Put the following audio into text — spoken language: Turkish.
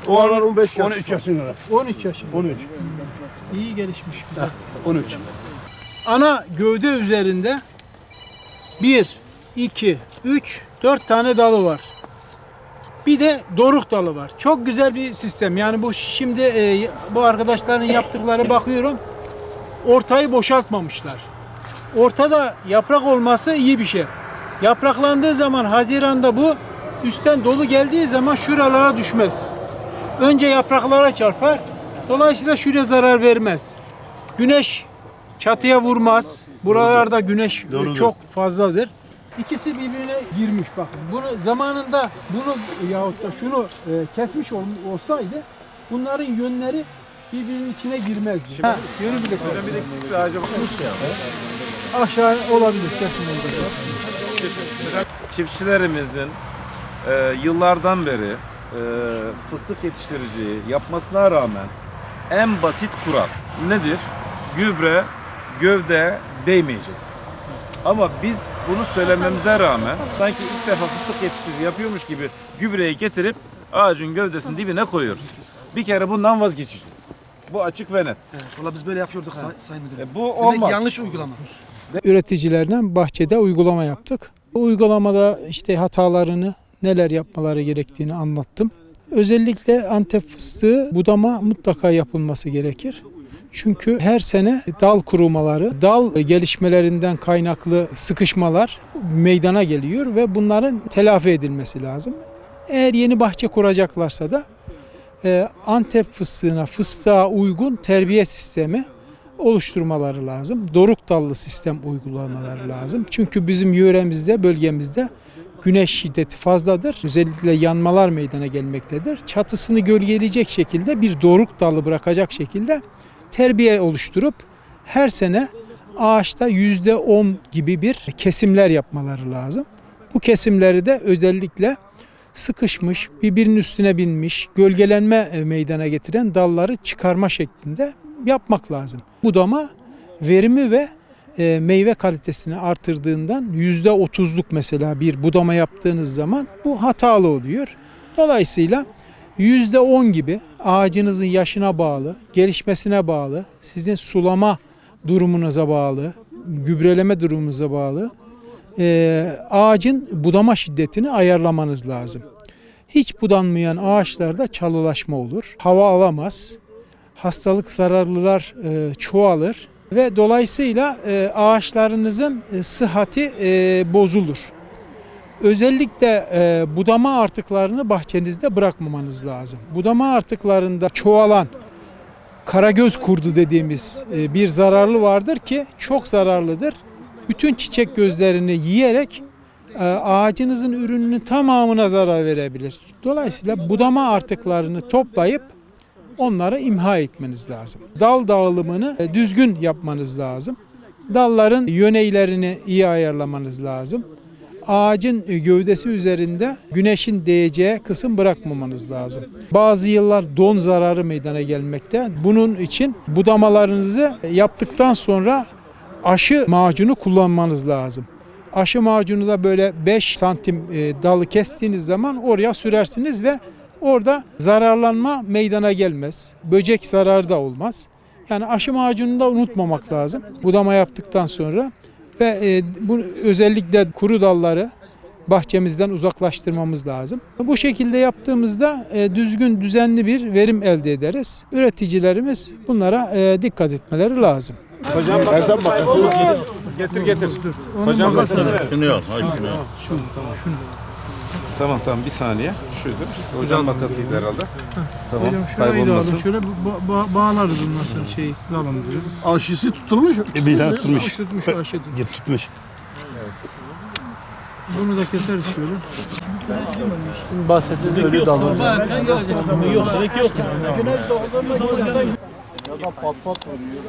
O aralar 15 yaş. 13 yaşında. 13 yaşında. 13. İyi gelişmiş. 13. Ana gövde üzerinde 1, 2, 3, 4 tane dalı var. Bir de doruk dalı var. Çok güzel bir sistem. Yani bu şimdi bu arkadaşların yaptıkları bakıyorum. Ortayı boşaltmamışlar. Ortada yaprak olması iyi bir şey. Yapraklandığı zaman Haziran'da bu üstten dolu geldiği zaman şuralara düşmez. Önce yapraklara çarpar. Dolayısıyla şuraya zarar vermez. Güneş çatıya vurmaz. Buralarda güneş çok fazladır. İkisi birbirine girmiş bakın. Bunu zamanında yahut da şunu kesmiş olsaydı bunların yönleri birbirinin içine girmezdi. Yönü bile Bir ağaca bakmış ya. aşağı olabilir kesinlikle. Çiftçilerimizin yıllardan beri fıstık yetiştiriciliği yapmasına rağmen en basit kural nedir? Gübre gövde değmeyecek. Ama biz bunu söylememize rağmen sanki ilk defa fıstık yetiştiriciliği yapıyormuş gibi gübreyi getirip ağacın gövdesinin dibine koyuyoruz. Bir kere bundan vazgeçeceğiz. Bu açık ve net. Valla biz böyle yapıyorduk Sayın Müdürüm. Bu Demek olmaz. yanlış uygulama. Üreticilerle bahçede uygulama yaptık. Bu uygulamada işte hatalarını, neler yapmaları gerektiğini anlattım. Özellikle Antep fıstığı budama mutlaka yapılması gerekir. Çünkü her sene dal kurumaları, dal gelişmelerinden kaynaklı sıkışmalar meydana geliyor ve bunların telafi edilmesi lazım. Eğer yeni bahçe kuracaklarsa da Antep fıstığa uygun terbiye sistemi oluşturmaları lazım. Doruk dallı sistem uygulamaları lazım. Çünkü bizim yöremizde, bölgemizde güneş şiddeti fazladır. Özellikle yanmalar meydana gelmektedir. Çatısını gölgeleyecek şekilde bir doruk dalı bırakacak şekilde terbiye oluşturup her sene ağaçta %10 gibi bir kesimler yapmaları lazım. Bu kesimleri de özellikle sıkışmış, birbirinin üstüne binmiş, gölgelenme meydana getiren dalları çıkarma şeklinde yapmak lazım. Budama verimi ve meyve kalitesini artırdığından %30'luk mesela bir budama yaptığınız zaman bu hatalı oluyor. Dolayısıyla %10 gibi ağacınızın yaşına bağlı, gelişmesine bağlı, sizin sulama durumunuza bağlı, gübreleme durumunuza bağlı ağacın budama şiddetini ayarlamanız lazım. Hiç budanmayan ağaçlarda çalılaşma olur, hava alamaz, hastalık zararlılar çoğalır ve dolayısıyla ağaçlarınızın sıhhati bozulur. Özellikle budama artıklarını bahçenizde bırakmamanız lazım. Budama artıklarında çoğalan karagöz kurdu dediğimiz bir zararlı vardır ki çok zararlıdır. Bütün çiçek gözlerini yiyerek ağacınızın ürününün tamamına zarar verebilir. Dolayısıyla budama artıklarını toplayıp onları imha etmeniz lazım. Dal dağılımını düzgün yapmanız lazım. Dalların yöneylerini iyi ayarlamanız lazım. Ağacın gövdesi üzerinde güneşin değeceği kısım bırakmamanız lazım. Bazı yıllar don zararı meydana gelmekte. Bunun için budamalarınızı yaptıktan sonra aşı macunu kullanmanız lazım. Aşı macunu da böyle 5 santim dalı kestiğiniz zaman oraya sürersiniz ve orada zararlanma meydana gelmez. Böcek zararı da olmaz. Yani aşı macununu da unutmamak lazım budama yaptıktan sonra. Ve bu özellikle kuru dalları bahçemizden uzaklaştırmamız lazım. Bu şekilde yaptığımızda düzgün, düzenli bir verim elde ederiz. Üreticilerimiz bunlara dikkat etmeleri lazım. Hocam getir. Hocam Şunu yok. Şunu. Tamam bir saniye. Şudur. Hocam makasıydı herhalde. Tamam. Hocam şurayı da alın. Kaybolmasın. Şöyle bağlarız bundan sonra alalım diyor. Aşısı tutulmuş. Bir tutmuş. Tutmuş aşı. Tutmuş. Bunu da keseriz şöyle. Sizin bahsettiğiniz ölü dal hocam. Yok, gerek yok. Güneş doğduğunda ya da pat pat vuruyor.